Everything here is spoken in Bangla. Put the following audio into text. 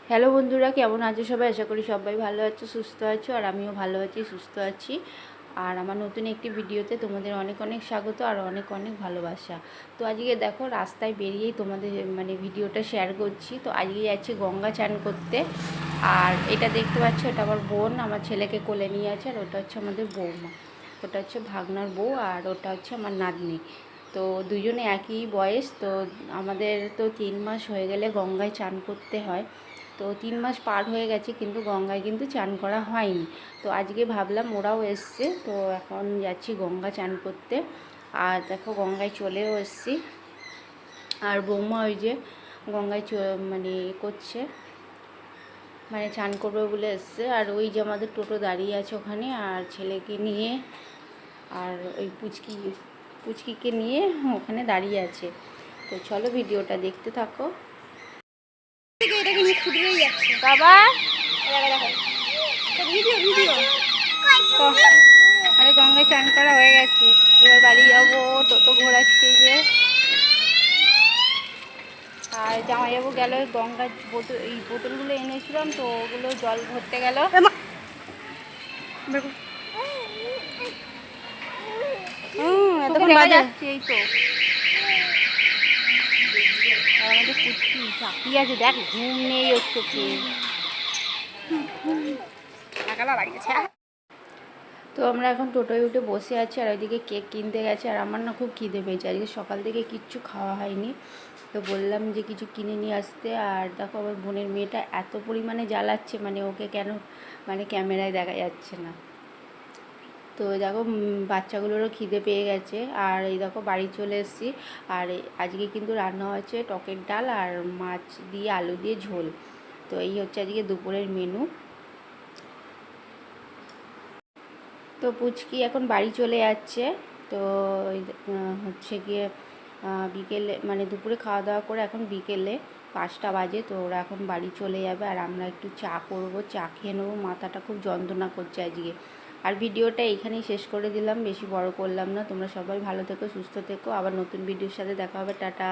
হ্যালো বন্ধুরা, কেমন আছো সবাই? আশা করি সবাই ভালো আছো, সুস্থ আছো। আর আমিও ভালো আছি, সুস্থ আছি। আর আমার নতুন একটি ভিডিওতে তোমাদের অনেক অনেক স্বাগত আর অনেক অনেক ভালোবাসা। তো আজকে দেখো রাস্তায় বেরিয়েই তোমাদের ভিডিওটা শেয়ার করছি। তো আজকে যাচ্ছি গঙ্গা চান করতে। আর এটা দেখতে পাচ্ছ, এটা আমার বোন আমার ছেলেকে কোলে নিয়ে আছে। আর ওটা হচ্ছে আমাদের বৌমা, ওটা হচ্ছে ভাগনার বউ, আর ওটা হচ্ছে আমার নাতনি। তো দুজনে একই বয়স। তো আমাদের তো 3 মাস হয়ে গেলে গঙ্গায় চান করতে হয়। তো 3 মাস পার হয়ে গেছে, কিন্তু গঙ্গায় কিন্তু চান করা হয়নি। তো আজকে ভাবলাম ওরাও এসছে, তো এখন যাচ্ছি গঙ্গা চান করতে। আর দেখো গঙ্গায় চলেও এসছি। আর বৌমা ওই যে গঙ্গায় করছে, মানে চান করবে বলে এসছে। আর ওই যে আমাদের টোটো দাঁড়িয়ে আছে ওখানে, আর ছেলেকে নিয়ে আর ওই পুচকিকে নিয়ে ওখানে দাঁড়িয়ে আছে। তো চলো ভিডিওটা দেখতে থাকো। বাবা আরে গঙ্গায় চান করা হয়ে গেছে, এবার বাড়ি যাবো। টোটো ঘোরাচ্ছি যে। আর জামাইবাবু গেল গঙ্গার বোতল, এই বোতলগুলো এনেছিলাম, তো ওগুলো জল ভরতে গেল। এতক্ষণ যাচ্ছে এই তো। আর আমাদের পুচকি চাকরি আছে, দেখ ঘুম নেই ওর চোখে। তো আমরা এখন টোটোয় উঠে বসে আছি, আর ওইদিকে কেক কিনতে গেছে। আর আমার না খুব খিদে পেয়েছে, আজকে সকাল থেকে কিচ্ছু খাওয়া হয়নি। তো বললাম যে কিছু কিনে নিয়ে আসতে। আর দেখো আমার বোনের মেয়েটা এত পরিমাণে জ্বালাচ্ছে, মানে ওকে কেন ক্যামেরায় দেখা যাচ্ছে না। তো দেখো বাচ্চাগুলোরও খিদে পেয়ে গেছে। আর এই দেখো বাড়ি চলে এসেছি। আর আজকে কিন্তু রান্না হয়েছে টকের ডাল আর মাছ দিয়ে আলু দিয়ে ঝোল। তো এই হচ্ছে আজকে দুপুরের মেনু। তো পুচকি এখন বাড়ি চলে যাচ্ছে। তো হচ্ছে গিয়ে বিকেলে, মানে দুপুরে খাওয়া দাওয়া করে এখন বিকেলে 5টা বাজে। তো ওরা এখন বাড়ি চলে যাবে, আর আমরা একটু চা করবো, চা খেয়ে নেবো। মাথাটা খুব যন্ত্রণা করছে আজকে। আর ভিডিওটা এখানেই শেষ করে দিলাম, বেশি বড় করলাম না। তোমরা সবাই ভালো থেকো, সুস্থ থেকো। আবার নতুন ভিডিওর সাথে দেখা হবে। টাটা।